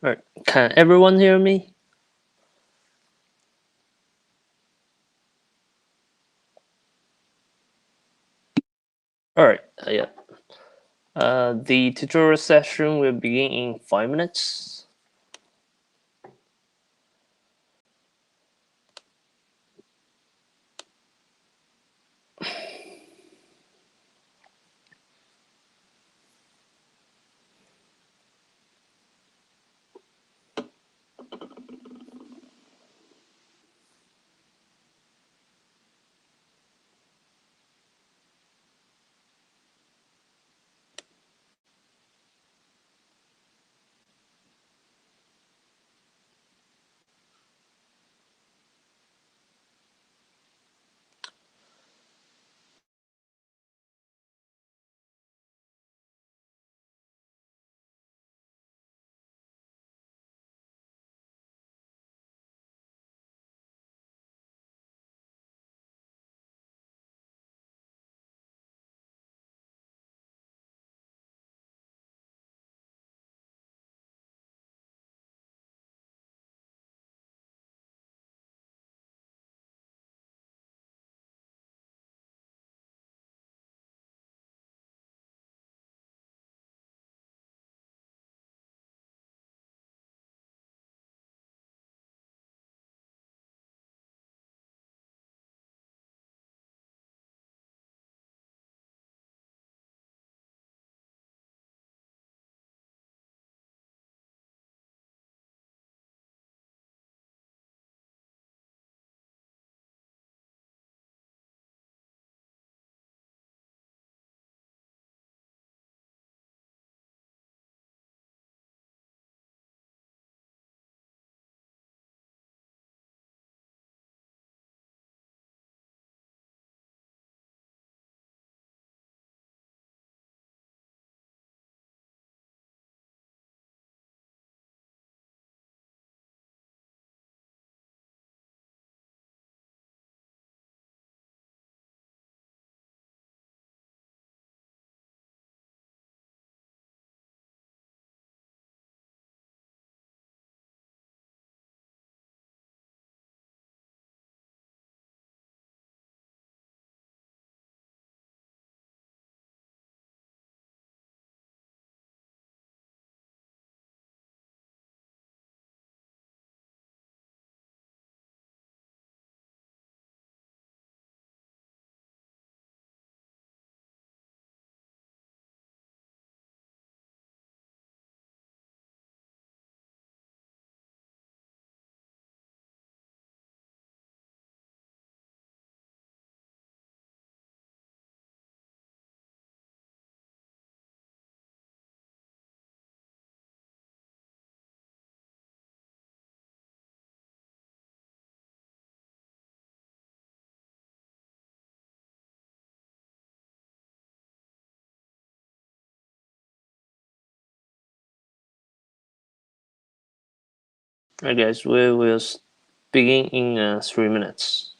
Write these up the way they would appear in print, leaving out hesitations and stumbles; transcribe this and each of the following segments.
Alright, can everyone hear me? Alright, yeah. The tutorial session will begin in 5 minutes. I guess we will begin in 3 minutes.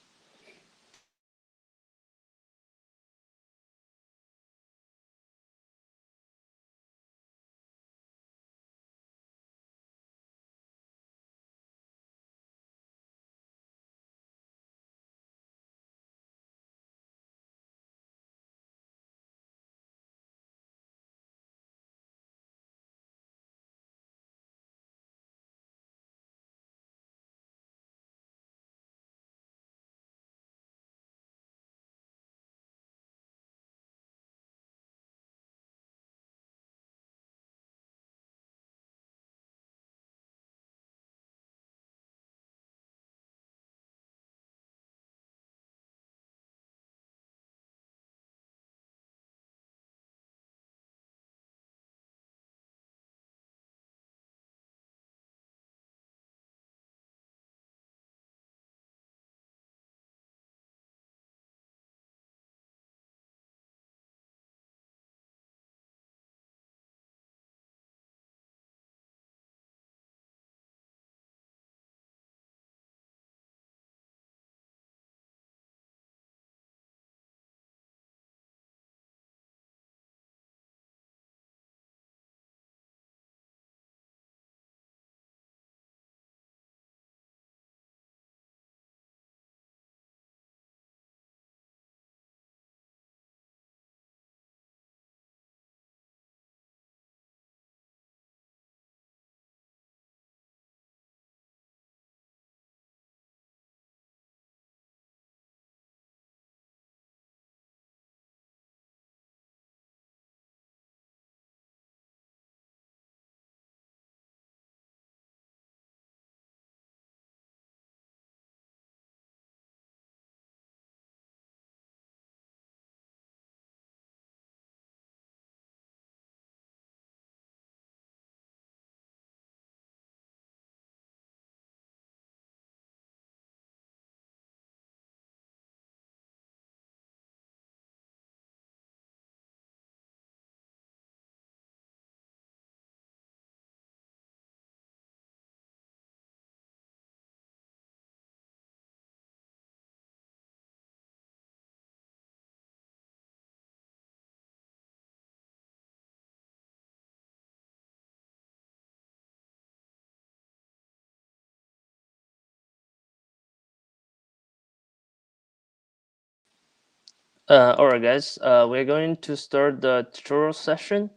Alright, guys. We're going to start the tutorial session.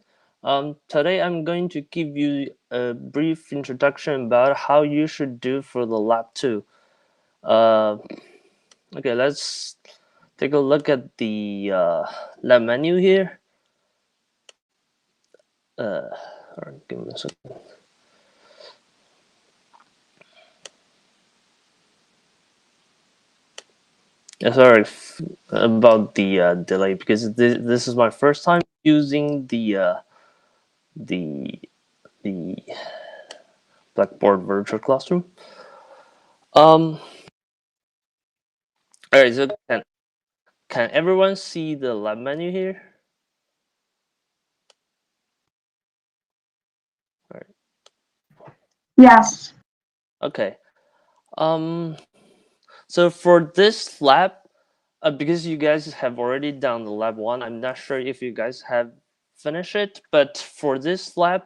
Today, I'm going to give you a brief introduction about how you should do for the lab 2. Uh, okay, let's take a look at the lab menu here. Alright, give me a second. Sorry about the delay because this is my first time using the the Blackboard virtual classroom. Um, Alright, so can everyone see the lab menu here? Alright, Yes. okay. Um, so for this lab, because you guys have already done the lab 1, I'm not sure if you guys have finished it, but for this lab,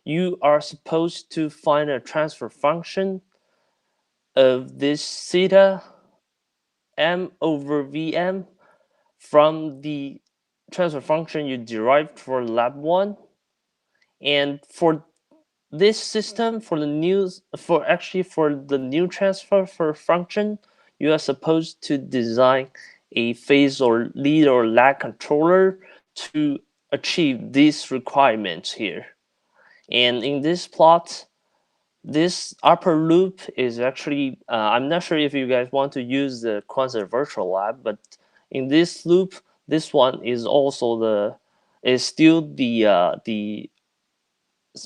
you are supposed to find a transfer function of this theta m over vm from the transfer function you derived for lab 1. And for this system, for the new transfer for function, you are supposed to design a phase or lead or lag controller to achieve these requirements here. And in this plot, this upper loop is actually, I'm not sure if you guys want to use the Quasar Virtual Lab, but in this loop, this one is also is still the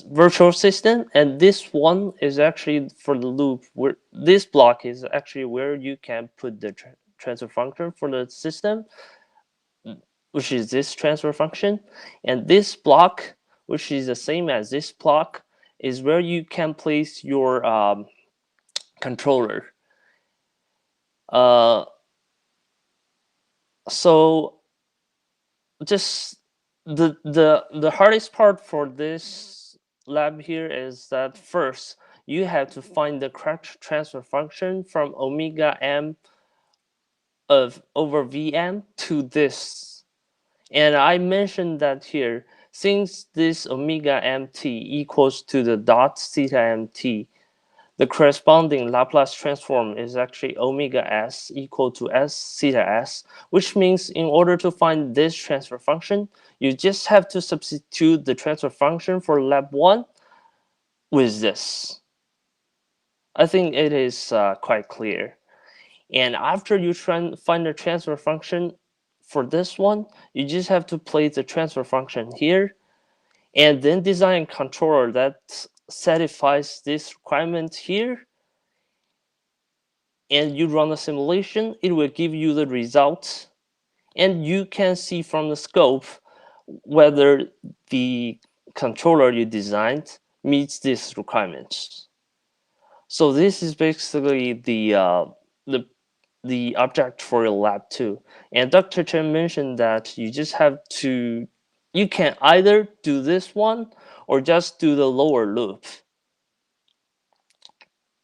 virtual system, and this one is actually for the loop where this block is actually where you can put the transfer function for the system, which is this transfer function, and this block, which is the same as this block, is where you can place your controller. uh, so just the hardest part for this lab here is that first you have to find the correct transfer function from omega m of over vm to this. And I mentioned that here, since this omega mt equals to the dot theta mt, the corresponding Laplace transform is actually omega s equal to s theta s, which means in order to find this transfer function, you just have to substitute the transfer function for lab 1 with this. I think it is quite clear. And after you find the transfer function for this one, you just have to place the transfer function here and then design a controller that satisfies this requirement here, and you run a simulation, it will give you the result, and you can see from the scope whether the controller you designed meets these requirements. So this is basically the the object for your lab 2. And Dr. Chen mentioned that you can either do this one or just do the lower loop.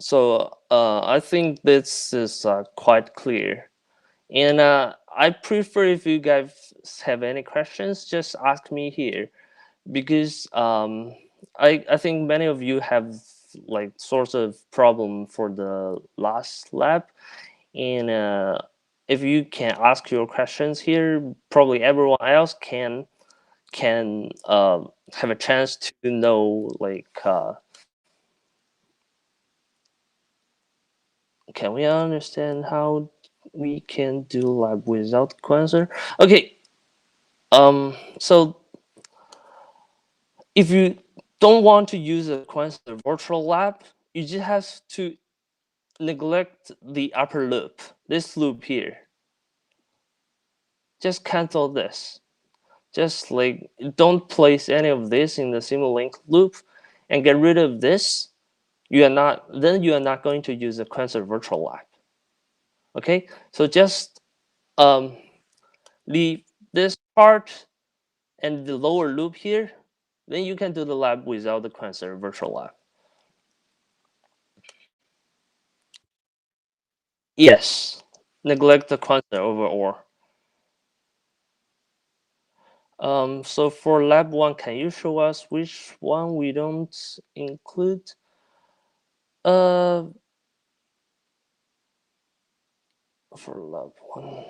So I think this is quite clear. And I prefer, if you guys have any questions, just ask me here, because I think many of you have like sorts of problem for the last lab, and if you can ask your questions here, probably everyone else can have a chance to know, like can we understand how we can do lab without Quasar? Okay, so if you don't want to use a Quasar virtual lab, you just have to neglect the upper loop, this loop here. Just cancel this. Just like don't place any of this in the Simulink loop and get rid of this. You are not going to use the Quasar virtual lab. Okay, so just um, leave this part and the lower loop here, then you can do the lab without the Quasar virtual lab. Yes, neglect the Quasar overall. So for lab 1, can you show us which one we don't include? Uh, for lab 1,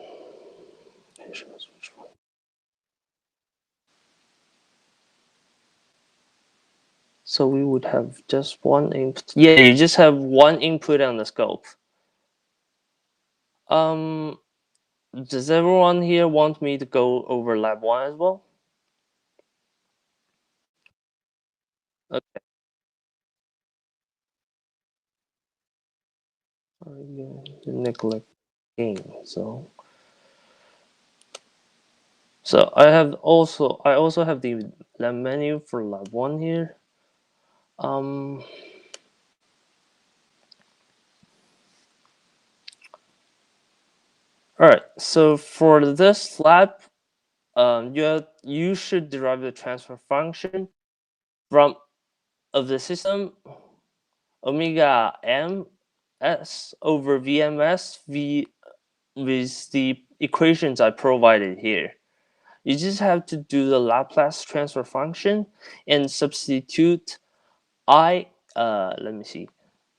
can you show us which one? So we would have just one input. Yeah, you just have one input on the scope. Um, does everyone here want me to go over lab 1 as well? Okay. Neglecting. So I also have the lab menu for lab 1 here. Um, all right. So for this lab, you should derive the transfer function from of the system omega m s over vms v with the equations I provided here. You just have to do the Laplace transfer function and substitute I. Let me see.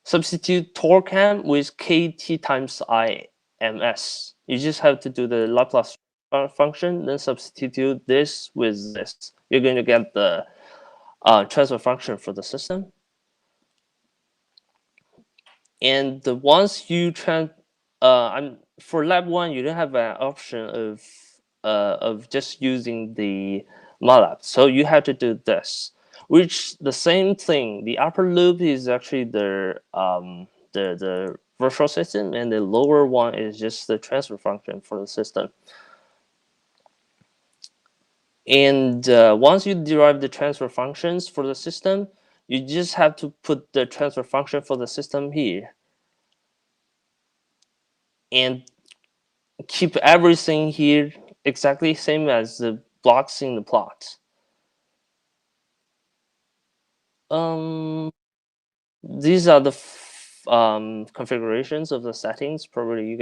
Substitute torque m with kt times ims. You just have to do the Laplace function, then substitute this with this. You're going to get the transfer function for the system. And once you I'm for lab 1, you don't have an option of just using the MATLAB, so you have to do this, which the same thing. The upper loop is actually the virtual system, and the lower one is just the transfer function for the system. And once you derive the transfer functions for the system, you just have to put the transfer function for the system here and keep everything here exactly same as the blocks in the plot. Um, these are the configurations of the settings. Probably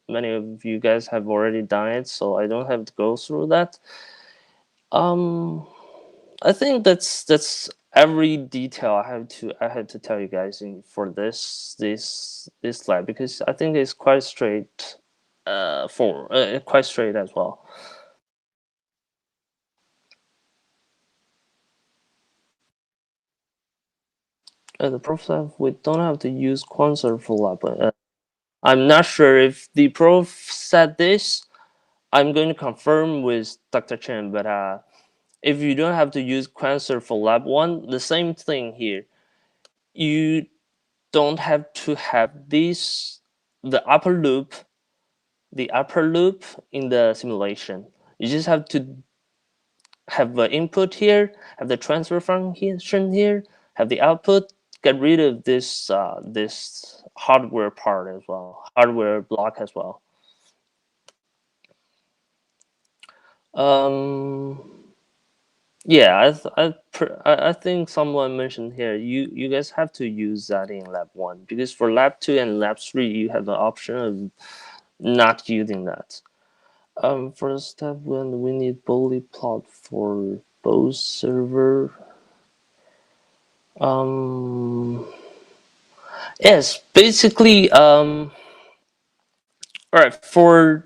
many of you guys have already done it, so I don't have to go through that. Um, I think that's every detail I had to tell you guys for this lab, because I think it's quite straight for quite straight as well. The prof said we don't have to use Quasar for lab. I'm not sure if the prof said this. I'm going to confirm with Dr. Chen, but if you don't have to use Quasar for lab 1, the same thing here. You don't have to have the upper loop in the simulation. You just have to have the input here, have the transfer function here, have the output. Get rid of this hardware part as well, hardware block as well. Um, yeah, I think someone mentioned here you guys have to use that in lab 1, because for lab 2 and lab 3 you have the option of not using that. For step 1, we need bully plot for both server. Um, yes, basically, all right, for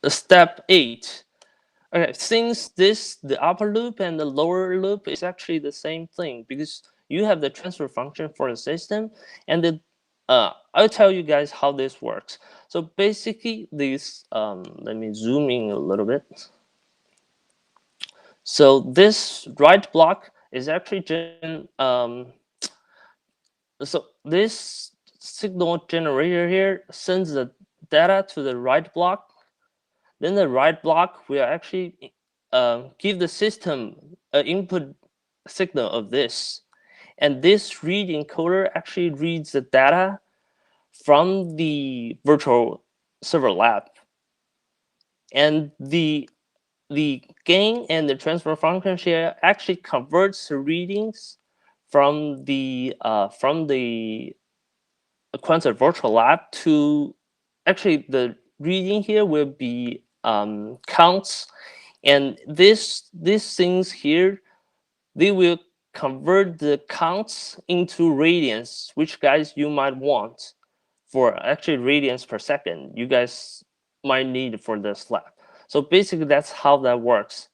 step 8. Okay, since the upper loop and the lower loop is actually the same thing, because you have the transfer function for the system, and I'll tell you guys how this works. So basically, let me zoom in a little bit. So this right block is actually so this signal generator here sends the data to the right block. Then the right block will actually give the system an input signal of this. And this read encoder actually reads the data from the virtual server lab. And the gain and the transfer function here actually converts the readings from the Quantum Virtual Lab to actually the reading here will be counts And these things here, they will convert the counts into radians, which guys you might want for actually radians per second. You guys might need for this lab. So basically, that's how that works.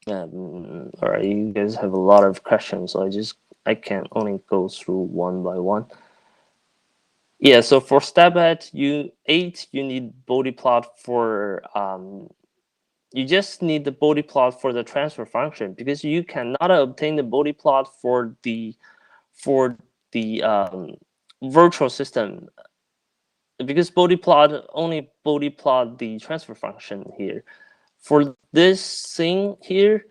All right, you guys have a lot of questions, so I can only go through one by one. Yeah, so for step at U8, you need body plot for you just need the body plot for the transfer function, because you cannot obtain the body plot for the virtual system, because body plot only body plot the transfer function here. For this thing here,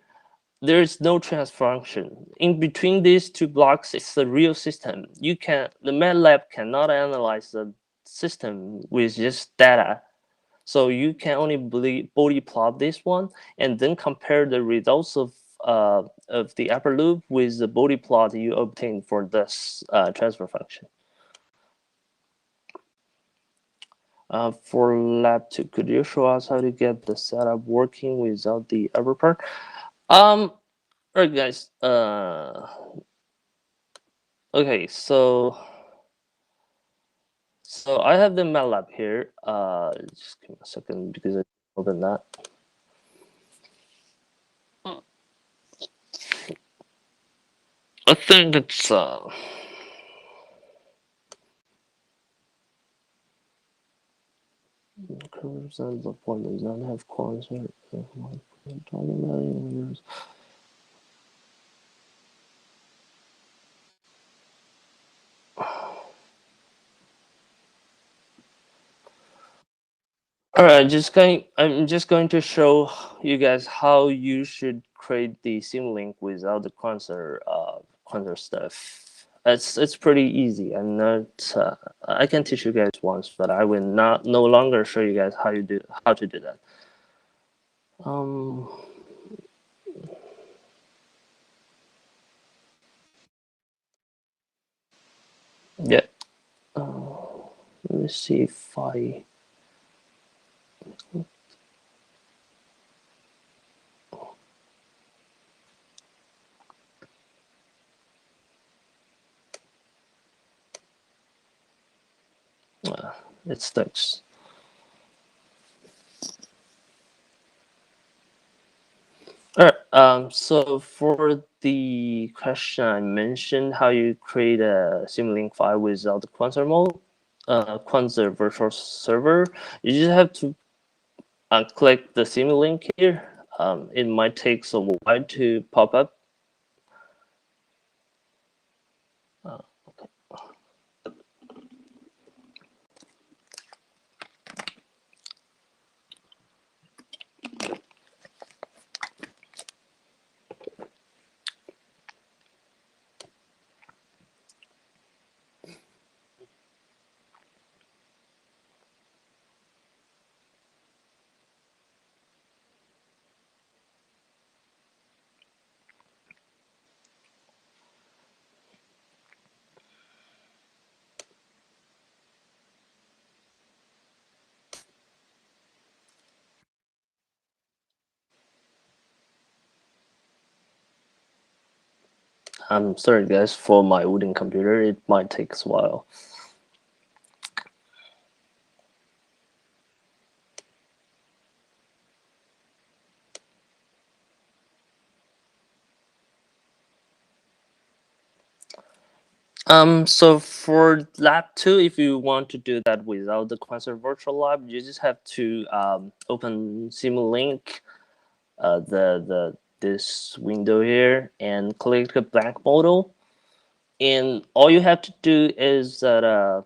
there is no transfer function. In between these two blocks, it's the real system. The MATLAB cannot analyze the system with just data. So you can only body plot this one and then compare the results of the upper loop with the body plot you obtained for this transfer function. For lab 2, could you show us how to get the setup working without the upper part? All right, guys. Okay, so I have the MATLAB here. Just give me a second because I open that. I think it's curves and the point does not have concert. Talking about All right, I'm just going to show you guys how you should create the Simulink without the Quasar stuff. It's pretty easy. I'm not. I can teach you guys once, but I will not no longer show you guys how to do that. Um. Yeah. Let me see if I. It sticks. All right. So for the question I mentioned, how you create a Simulink file without the Quasar mode, Quasar virtual server, you just have to click the Simulink here. It might take a while to pop up. I'm sorry, guys, for my wooden computer. It might take a while. So for lab 2, if you want to do that without the Quasar virtual lab, you just have to open Simulink, the this window here, and click the blank model. And all you have to do is that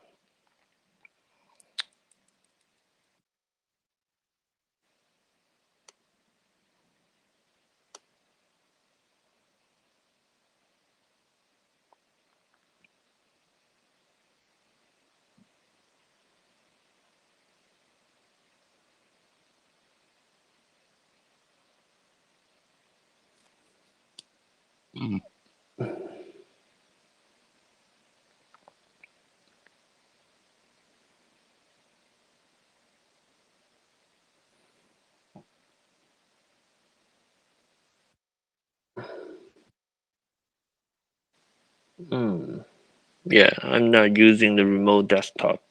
Yeah, I'm not using the remote desktop.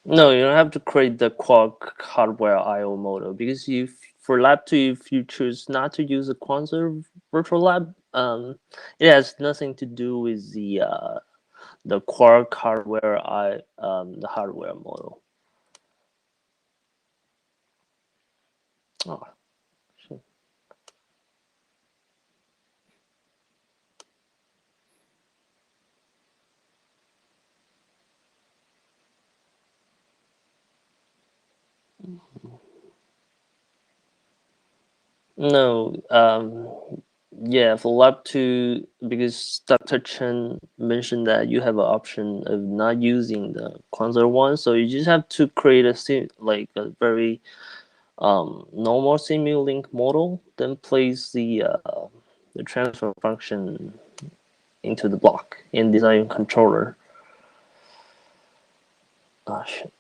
No, you don't have to create the Quark hardware I/O model because you, for lab 2, if you choose not to use a Quantum virtual lab, it has nothing to do with the Quark hardware the hardware model. Oh, shit. No, yeah, for lab 2, because Dr. Chen mentioned that you have an option of not using the Quantum one, so you just have to create like a very normal Simulink model, then place the transfer function into the block and design your controller. Ah, shit.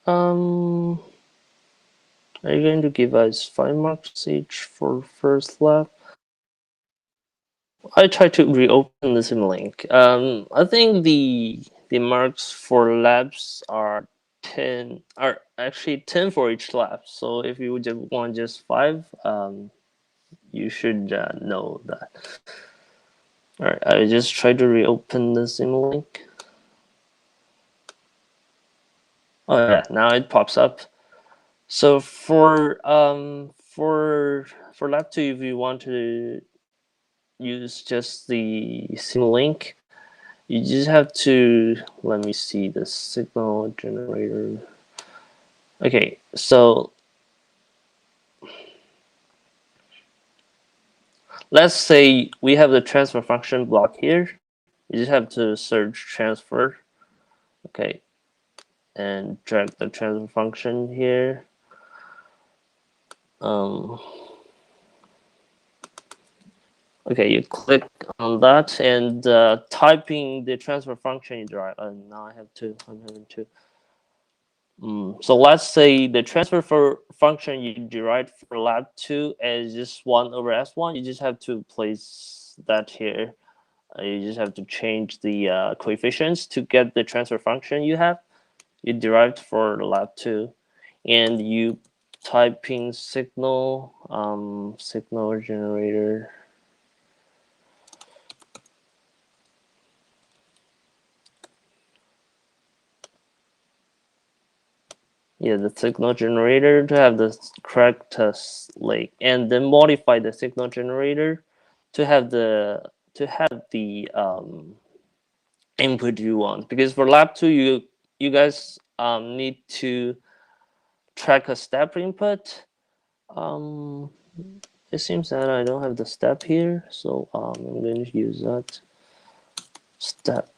Um, are you going to give us 5 marks each for first lab? I try to reopen the Simulink. I think the marks for labs are 10, are actually 10 for each lab. So if you just want just 5, you should know that. All right, I just try to reopen the Simulink. Oh yeah, now it pops up. So for lab 2, if you want to use just the Simulink, you just have to, let me see the signal generator. Okay, so let's say we have the transfer function block here. You just have to search transfer. Okay, and drag the transfer function here. Um, okay, you click on that and typing the transfer function you derive. Now I have two. I'm having two. So let's say the transfer for function you derived for lab 2 is just 1 over s1. You just have to place that here. You just have to change the coefficients to get the transfer function you derived for lab 2, and you typing signal generator. Yeah, the signal generator to have the correct like, and then modify the signal generator to have the input you want. Because for lab 2, you guys need to track a step input. Um, it seems that I don't have the step here, so I'm going to use that step.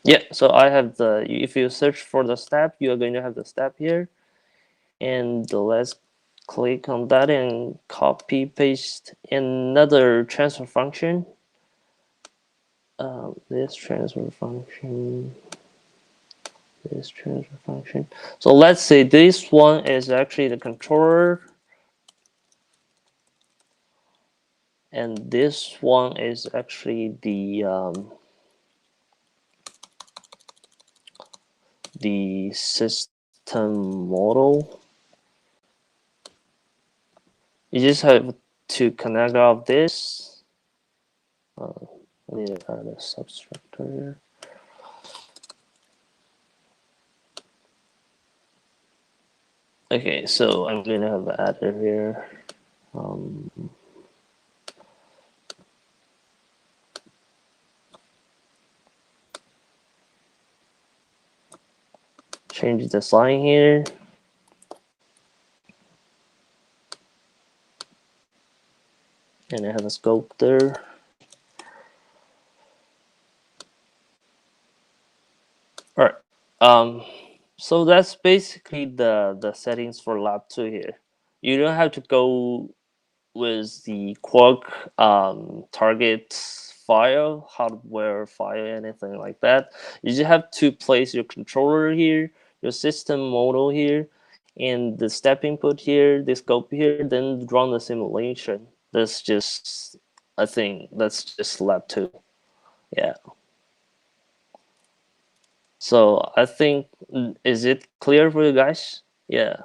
Yeah, so I have the. If you search for the step, you are going to have the step here, and let's click on that and copy paste another transfer function. This transfer function. This transfer function. So let's say this one is actually the controller, and this one is actually the the system model. You just have to connect all of this. I need to add a substructure here. Okay, so I'm gonna have an adder here. Change the sign here. And I have a scope there. All right. So that's basically the settings for lab 2 here. You don't have to go with the Quark target file, hardware file, anything like that. You just have to place your controller here, your system model here, and the step input here, the scope here, then run the simulation. That's just, I think that's just lab 2. Yeah. So I think, is it clear for you guys? Yeah.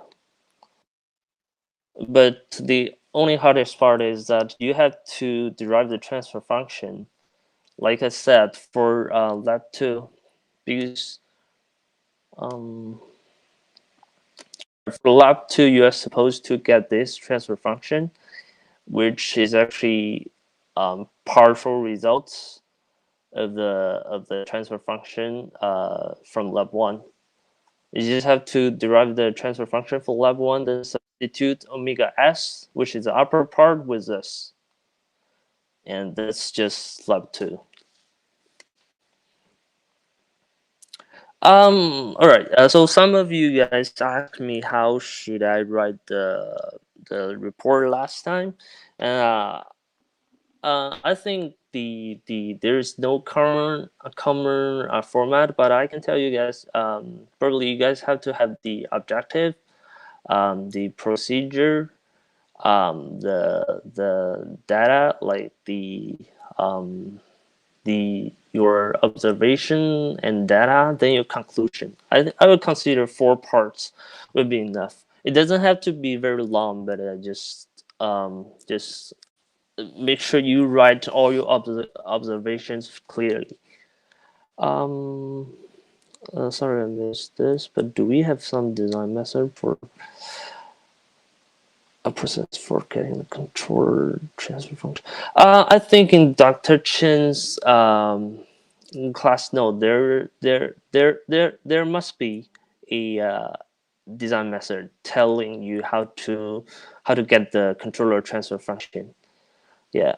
But the only hardest part is that you have to derive the transfer function. Like I said, for lab 2, because um, for lab 2, you are supposed to get this transfer function, which is actually partial results of the transfer function from lab 1. You just have to derive the transfer function for lab 1, then substitute omega s, which is the upper part, with this. And that's just lab 2. All right. So some of you guys asked me how should I write the report last time, and I think there's no common format, but I can tell you guys, probably you guys have to have the objective, the procedure, the data, like your observation and data, then your conclusion. I would consider 4 parts would be enough. It doesn't have to be very long, but just make sure you write all your observations clearly. Um, Sorry I missed this, but do we have some design method for a process for getting the controller transfer function? I think in Dr. Chen's class note, there must be a design method telling you how to get the controller transfer function. Yeah.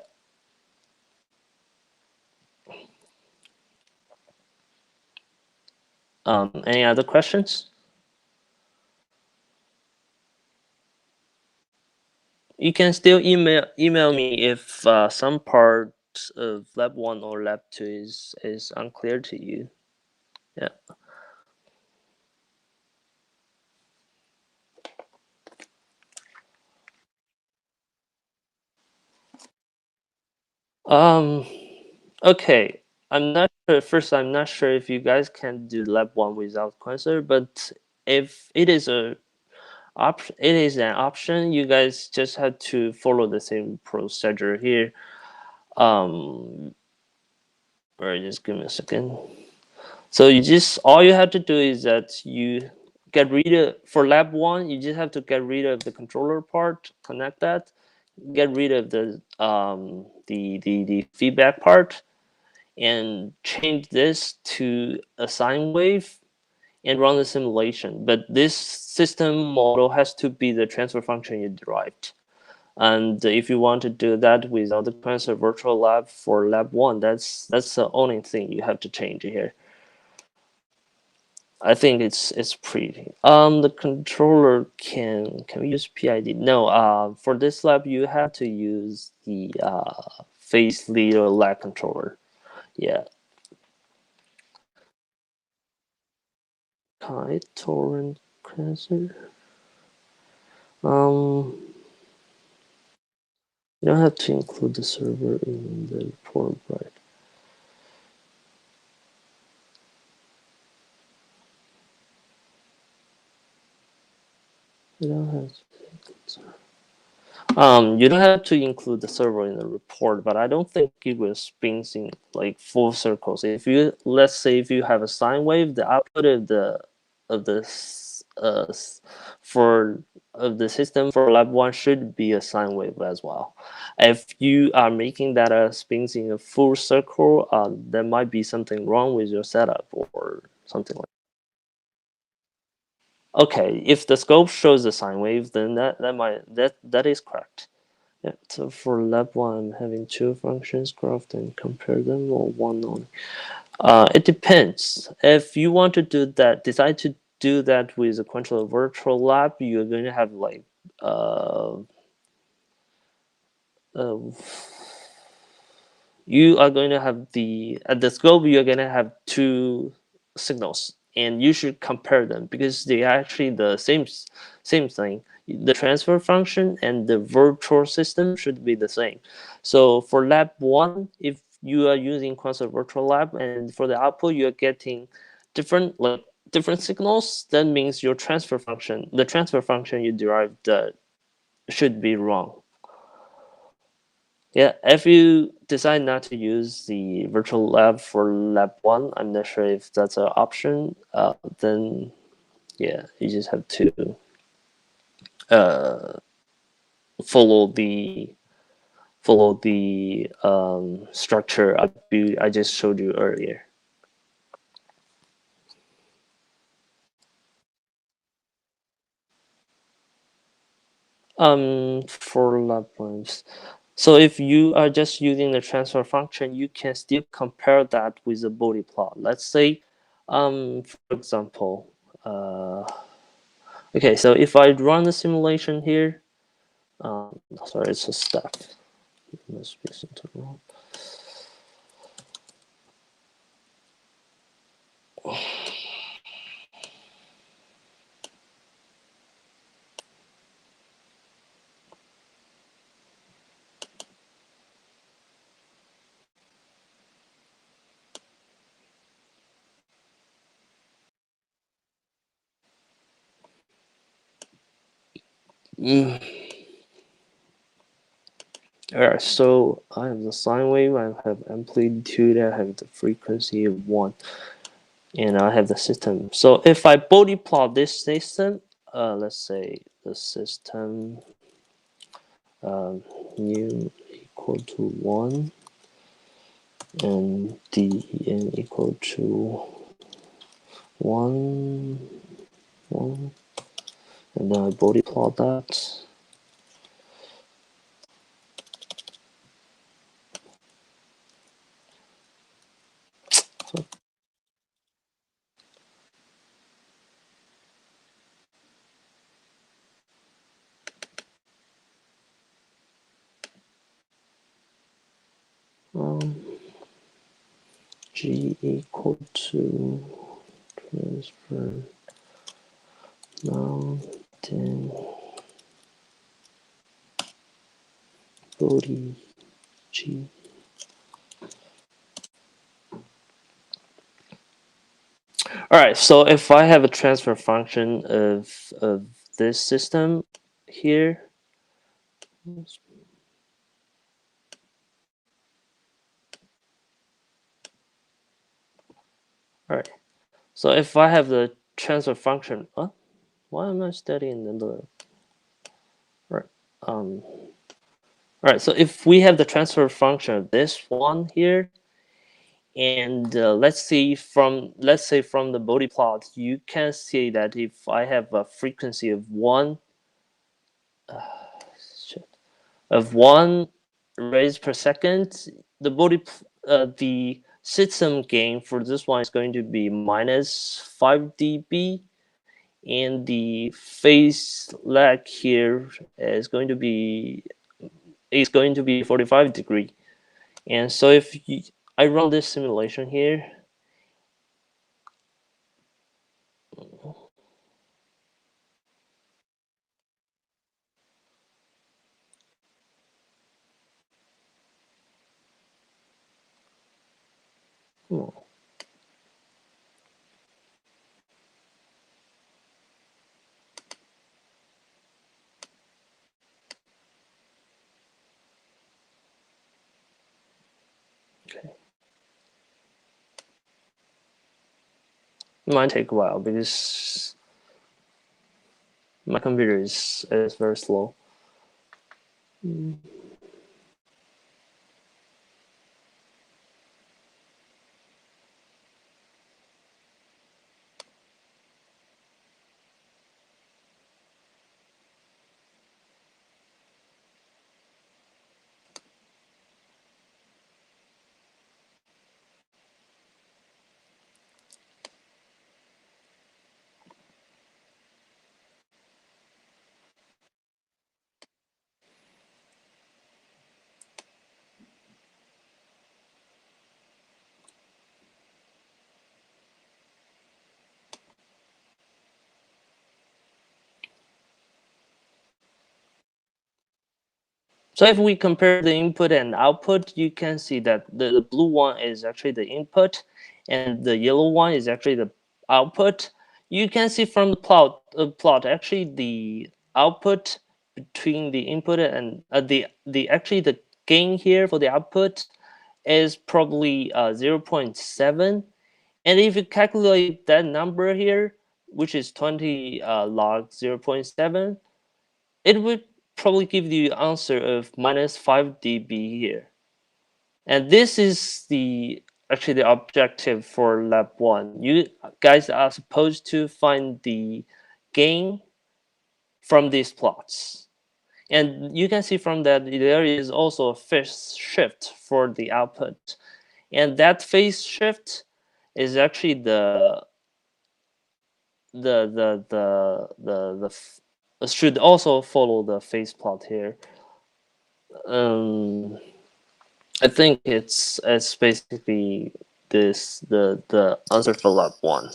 Any other questions? You can still email me if some part of lab 1 or lab 2 is unclear to you. Yeah. Um. Okay. I'm not sure. First, I'm not sure if you guys can do lab 1 without Quasar, but if it is it is an option. You guys just have to follow the same procedure here. Um. All right. Just give me a second. So you just all you have to do is that you get rid of for lab 1. You just have to get rid of the controller part, connect that, get rid of the feedback part, and change this to a sine wave and run the simulation. But this system model has to be the transfer function you derived. And if you want to do that without the Quasar virtual lab for lab 1, that's the only thing you have to change here. I think it's pretty. The controller can we use PID? No. For this lab, you have to use the phase leader lag controller. Yeah. Kai torrent Quasar. Um, you don't have to include the server in the report, right? You don't have you don't have to include the server in the report, but I don't think it will spin in like full circles. If you let's say if you have a sine wave, the output of the for of the system for lab one should be a sine wave as well. If you are making that spins in a full circle, there might be something wrong with your setup or something like. Okay, if the scope shows the sine wave, then that is correct. Yeah, so for lab one, I'm having two functions graphed and compare them, or one only. It depends. If you want to do that, decide to do that with a quantum virtual lab, you're going to have like uh, uh, you are going to have the at the scope you're going to have two signals and you should compare them because they are actually the same thing. The transfer function and the virtual system should be the same. So for lab one, if you are using quantum virtual lab and for the output you're getting different signals, that means your transfer function you derived should be wrong. Yeah, if you decide not to use the virtual lab for lab one, I'm not sure if that's an option. Then yeah, you just have to uh, follow the structure I just showed you earlier. For lab ones. So if you are just using the transfer function, you can still compare that with the body plot. Let's say, for example, okay, so if I run the simulation here, sorry, it's a step. It must be something wrong. Mm. Alright, so I have the sine wave, I have amplitude, I have the frequency of 1, and I have the system. So if I body plot this system, let's say the system mu equal to 1 and dn equal to 1, 1, and then I body plot that. So, G equal to transfer mountain body G. All right, so if I have a transfer function of this system here, all right. So if I have the transfer function, why am I studying the right? All right. So if we have the transfer function of this one here, and let's say from the body plot, you can see that if I have a frequency of 1, shit, of 1 raised per second, the system gain for this one is going to be minus 5 dB, and the phase lag here is going to be 45 degree. And so I run this simulation here. Hmm. It might take a while because my computer is very slow. So if we compare the input and output, you can see that the blue one is actually the input and the yellow one is actually the output. You can see from the plot actually the output between the input and the actually the gain here for the output is probably 0.7. And if you calculate that number here, which is 20 log 0.7, it would probably give you the answer of minus 5 dB here. And this is the actually the objective for lab 1. You guys are supposed to find the gain from these plots. And you can see from that there is also a phase shift for the output. And that phase shift is actually should also follow the phase plot here. Um, I think it's basically the answer for lab 1.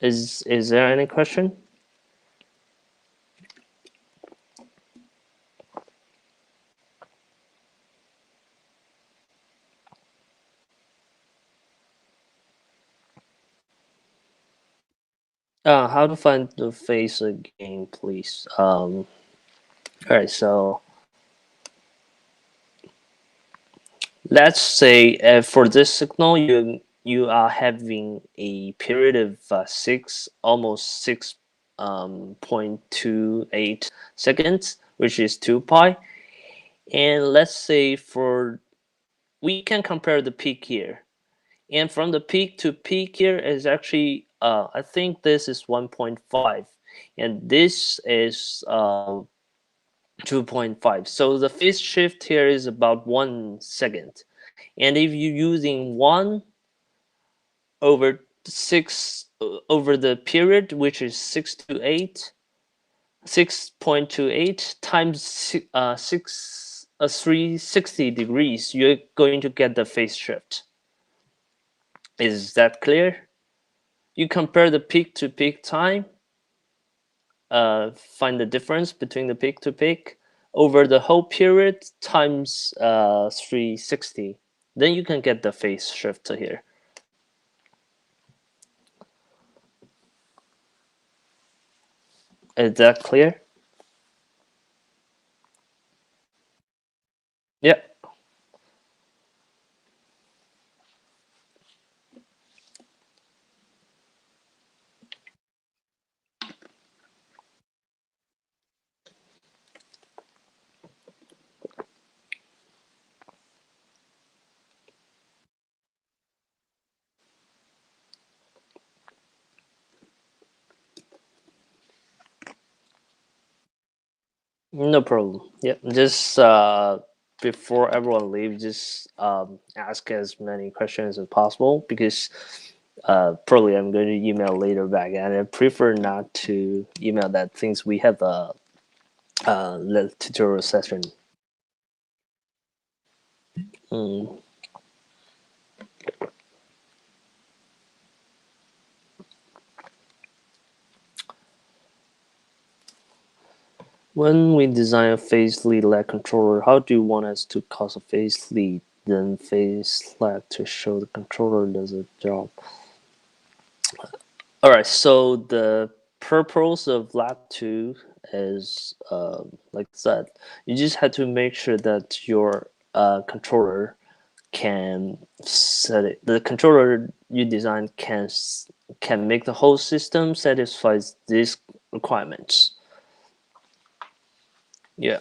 Is there any question? How to find the phase again, please. All right, so let's say for this signal, you are having a period of almost 6.28 seconds, which is 2 pi. And let's say we can compare the peak here. And from the peak to peak here is actually, I think this is 1.5. And this is 2.5. So the phase shift here is about 1 second. And if you're using 1 over 6 over the period, which is 6.28 times 360 degrees, you're going to get the phase shift. Is that clear? You compare the peak to peak time, find the difference between the peak to peak over the whole period times 360. Then you can get the phase shift here. Is that clear? Yeah. No problem. Yeah, just before everyone leaves, just ask as many questions as possible because probably I'm going to email later back, and I prefer not to email that things we have a tutorial session. Mm. When we design a phase lead lag controller, how do you want us to cause a phase lead, then phase lag to show the controller does a job? All right, so the purpose of lab 2 is, like I said, you just have to make sure that your controller can set it. The controller you design can make the whole system satisfies these requirements. Yeah.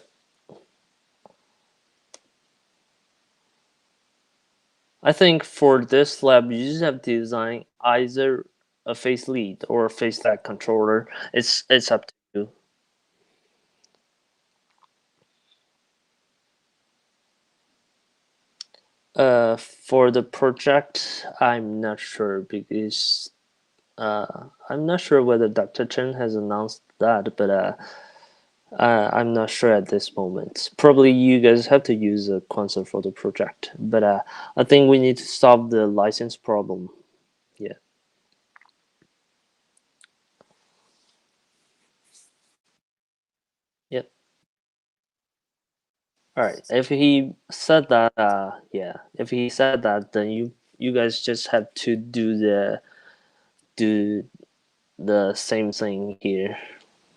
I think for this lab, you just have to design either a face lead or a face lag controller. It's up to you. For the project, I'm not sure because I'm not sure whether Dr. Chen has announced that, but I'm not sure at this moment. Probably you guys have to use a console for the project, but I think we need to solve the license problem. Yeah. Yep. All right. If he said that, yeah. If he said that, then you guys just have to do the same thing here,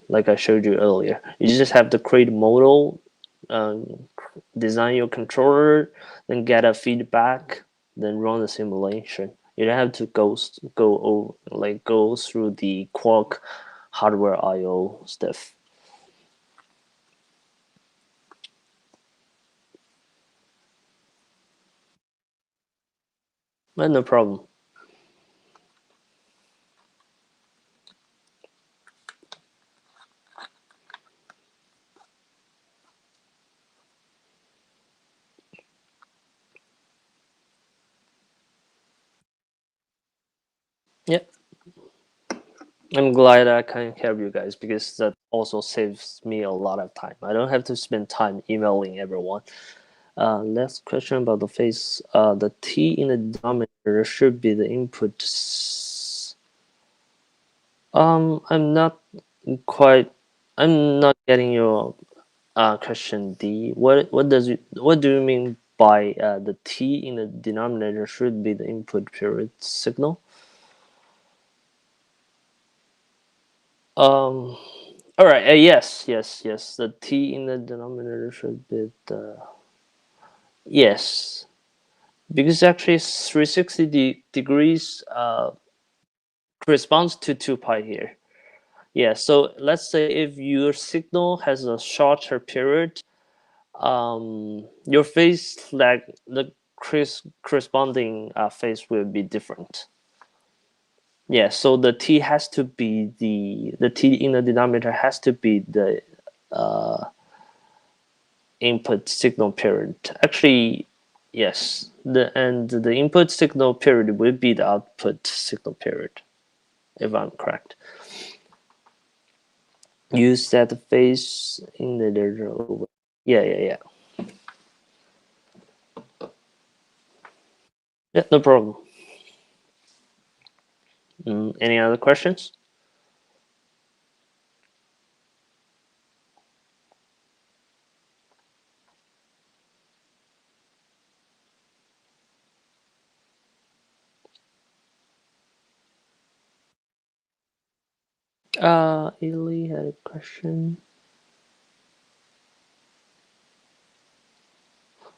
like I showed you earlier. You just have to create a model, um, design your controller, then get a feedback, then run the simulation. You don't have to go through the Quark hardware I/O stuff. But no problem. Yep. I'm glad I can help you guys because that also saves me a lot of time. I don't have to spend time emailing everyone. Last question about the face. The T in the denominator should be the input. I'm not quite. I'm not getting your question D. What do you mean by the T in the denominator should be the input period signal? Um. All right. Yes. Yes. Yes. The T in the denominator should be the yes, because actually 360 degrees corresponds to 2 pi here. Yeah. So let's say if your signal has a shorter period, your phase lag, the corresponding phase will be different. Yeah, so the t has to be the t in the denominator has to be the input signal period. Actually, yes, the input signal period will be the output signal period, if I'm correct. Use that phase in the yeah, yeah, yeah. Yeah, no problem. Any other questions? Italy had a question.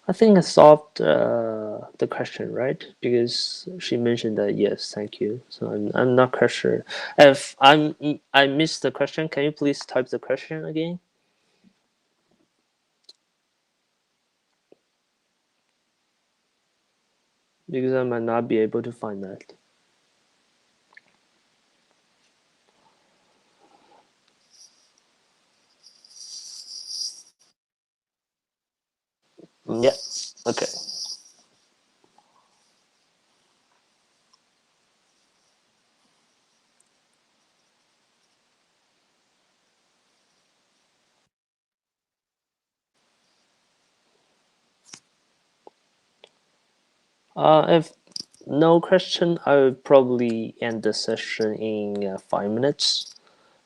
I think I solved the question, right? Because she mentioned that yes, thank you. So I'm not quite sure. If I missed the question, can you please type the question again? Because I might not be able to find that. Yeah. Okay. If no question, I would probably end the session in 5 minutes.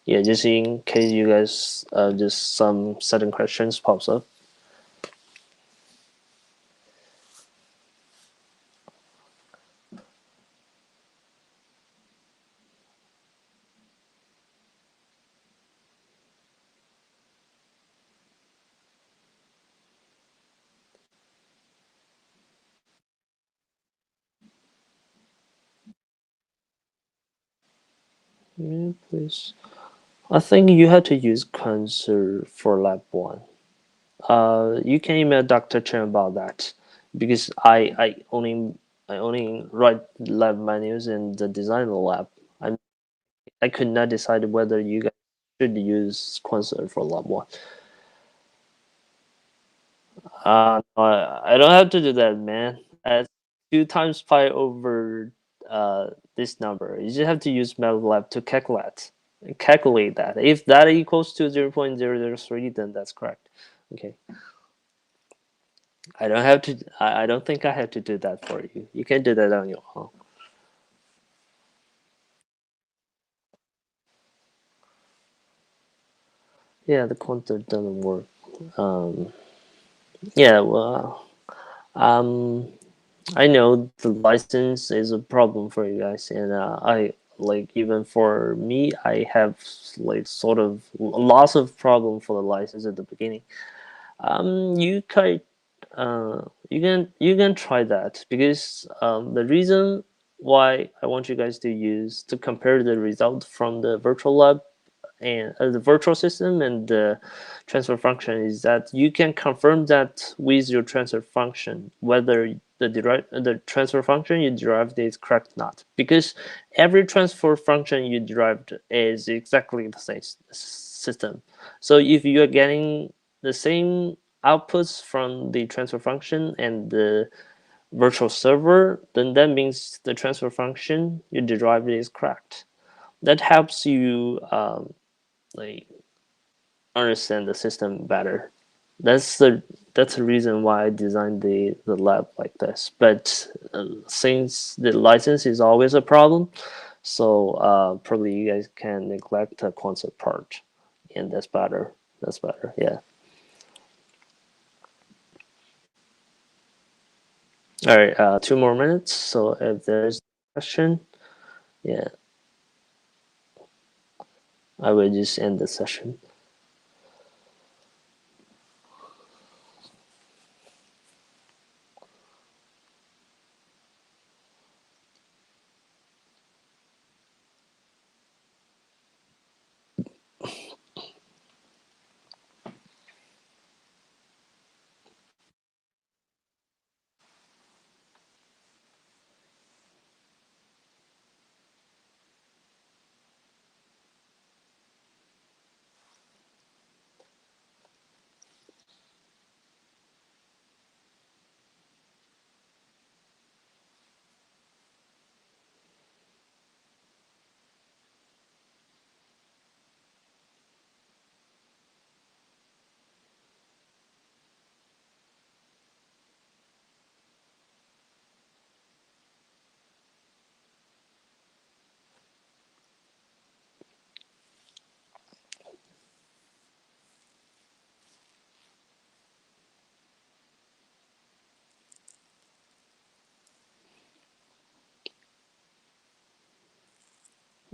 Yeah, just in case you guys just some sudden questions pops up. Yeah, please. I think you have to use Cursor for lab one. You can email Dr. Chen about that because I only write lab menus and the design the lab. I could not decide whether you guys should use Cursor for lab one. No, I don't have to do that, man. That's 2 times pi over this number. You just have to use MATLAB to calculate that. If that equals to 0.003, then that's correct. Okay. I don't have to. I don't think I have to do that for you. You can do that on your own. Yeah, the contour doesn't work. Um, yeah, well, um, I know the license is a problem for you guys, and I like even for me, I have like sort of lots of problem for the license at the beginning. You can you can try that because the reason why I want you guys to use to compare the result from the virtual lab and the virtual system and the transfer function is that you can confirm that with your transfer function whether the transfer function you derived is correct or not, because every transfer function you derived is exactly the same system. So if you are getting the same outputs from the transfer function and the virtual server, then that means the transfer function you derived is correct. That helps you like understand the system better. That's the reason why I designed the lab like this. But since the license is always a problem, so probably you guys can neglect the concept part, and that's better. That's better. Yeah. All right. 2 more minutes. So if there's a question, yeah, I will just end the session.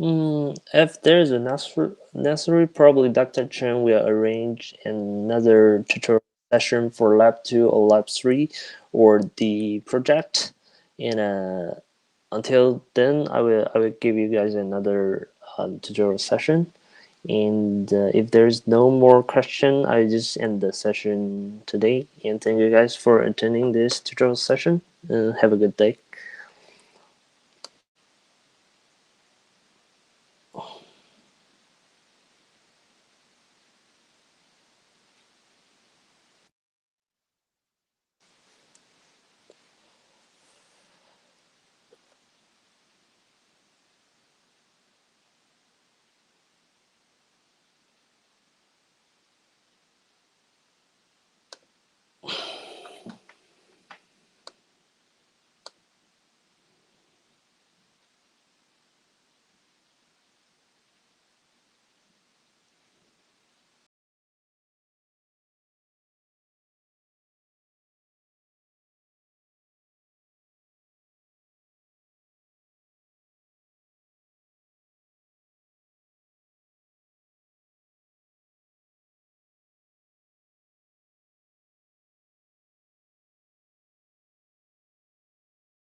If there is a necessary, probably Dr. Chen will arrange another tutorial session for Lab 2 or Lab 3 or the project. And until then, I will give you guys another tutorial session. And if there's no more question, I just end the session today. And thank you guys for attending this tutorial session. Have a good day.